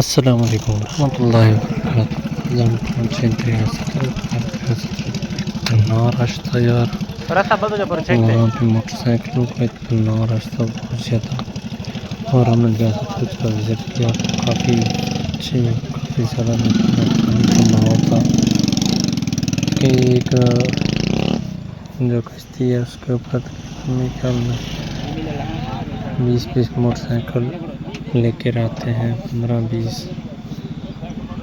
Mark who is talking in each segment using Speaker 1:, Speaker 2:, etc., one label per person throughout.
Speaker 1: अस्सलाम वालेकुम रहमतुल्लाहि व बरकातहू। आज हम पहुँचे इतना रास्ता यार, वहाँ पे मोटरसाइकिलों का इतना रास्ता बहुत ज़्यादा। और हमने रियासत फर्ज का विज़िट किया तो काफ़ी ज़्यादा पानी का बहाव था कि एक जो कश्ती है उसके ऊपर तकरीबन मेरे ख्याल में 20-20 मोटरसाइकिल लेकर आते हैं, 15-20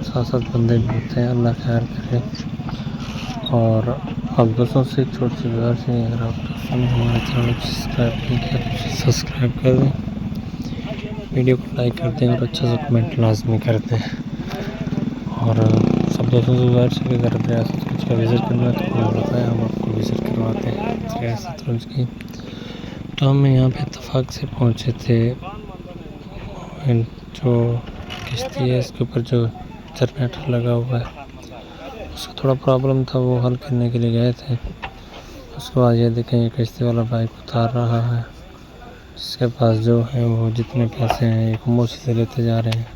Speaker 1: 7-7 बंदे भी होते हैं, अल्लाह खैर करे। और आप दोस्तों से एक छोटी सी गुजारिश है, अगर आप दोस्तों ने हमारे चैनल को सब्सक्राइब नहीं किया तो सब्सक्राइब कर दें, वीडियो को लाइक कर दें और अच्छा सा कमेंट लाजमी कर दें। और सब दोस्तों से गुजारिश है कि अगर रियासत फर्ज का विज़िट करना है तो हमें बताएं, हम आपको विज़िट करवाते हैं रियासत फर्ज की। तो हम यहाँ पे इत्तफाक से पहुँचे थे। जो किश्ती है इसके ऊपर जो जनरेटर लगा हुआ है उसका थोड़ा प्रॉब्लम था, वो हल करने के लिए गए थे। उसके बाद ये देखें, ये किश्ती वाला बाइक उतार रहा है, जिसके पास जो है वो जितने पैसे हैं एक खामोशी से लेते जा रहे हैं।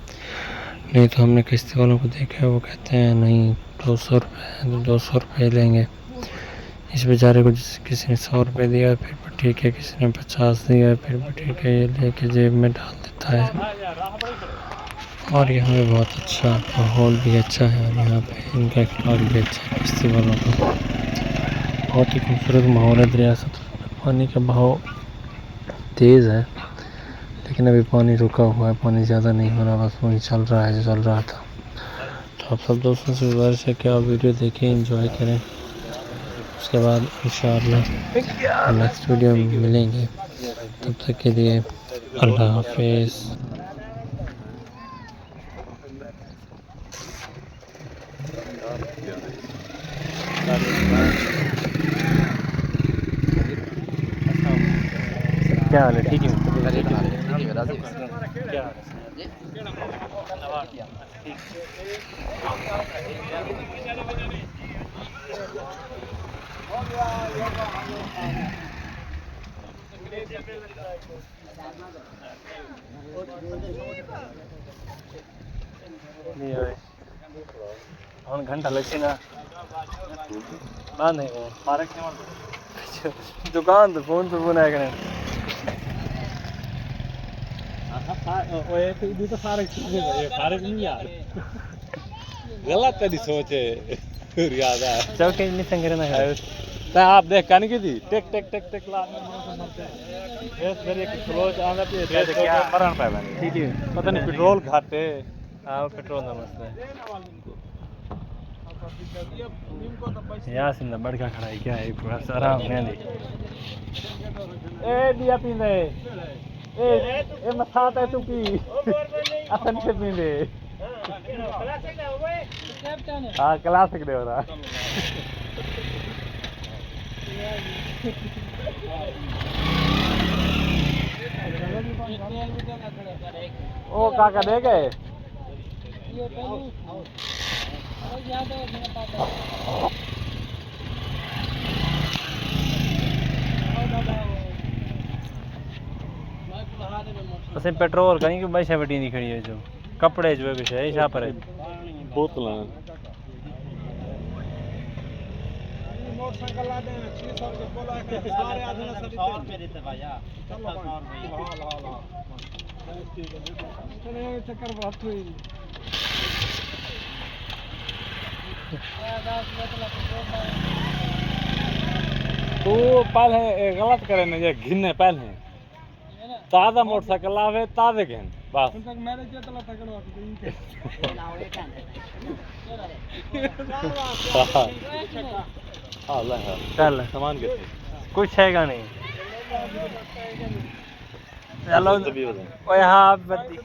Speaker 1: नहीं तो हमने किश्ती वालों को देखा है, वो कहते हैं नहीं 200 रुपये, तो 200 रुपये लेंगे। इस बेचारे को किसी ने 100 रुपये दिया फिर भी ठीक है, किसी ने 50 दिया फिर भी ठीक है, ये लेके जेब में डाल देता है। और यहाँ पे बहुत अच्छा माहौल भी अच्छा है और यहाँ पे इनका इखलाक भी अच्छा है। किश्ती वालों का बहुत ही खूबसूरत माहौल है। रियासत पानी का बहाव तेज़ है लेकिन अभी पानी रुका हुआ है, पानी ज़्यादा नहीं हो रहा, बस वही चल रहा है जो चल रहा था। तो आप सब दोस्तों से गुजारिश है कि आप वीडियो देखें, एंजॉय करें। उसके बाद इंशाअल्लाह नेक्स्ट वीडियो में मिलेंगे, तब तक के लिए अल्लाह हाफिज़। क्या हाल है? ठीक है, क्या हम घंटा लगती ना नहीं पार्क दुकान तो फोन पे फोन आया तो फारक नहीं यार
Speaker 2: गलत तेरी सोच है रियादा
Speaker 1: चौके नहीं संग रहना है।
Speaker 2: तो आप देख कान की थी टेक टेक टेक टेक ला बेस मेरी एक क्लोज आना पे क्या मरण पे बने
Speaker 1: ठीक है,
Speaker 2: पता नहीं पेट्रोल घाटे
Speaker 1: हाँ पेट्रोल का मसला है। यहाँ से ना बड़का खड़ा है क्या है, पूरा आराम में देख
Speaker 2: ए दिया पींदे ए मसाता है तू की असन से पींदे हाँ क्लास सकते हो रहा ओ काका दे गए
Speaker 1: असें पेट्रोल कहीं कि बस बटी नहीं खड़ी है जो कपड़े जो है कुछ है यहाँ पर
Speaker 2: बोतल
Speaker 3: मोटरसाइकिल ला दें 600 के बोला है सारे आधे ना सब 100 रुपए देते भैया चलो हां ठीक है चले चक्कर बहुत हुई
Speaker 2: तू पहले गलत करे ना ये घिन्ने पहले ताज़ा मोटरसाइकिल लावे ताज़े घेन बस
Speaker 3: उन तक मैंने जो तला तकड़वा के
Speaker 2: हाँ ला
Speaker 1: चल
Speaker 2: सामान के
Speaker 1: कुछ हैगा नहीं। चलो ओए हाँ बत्ती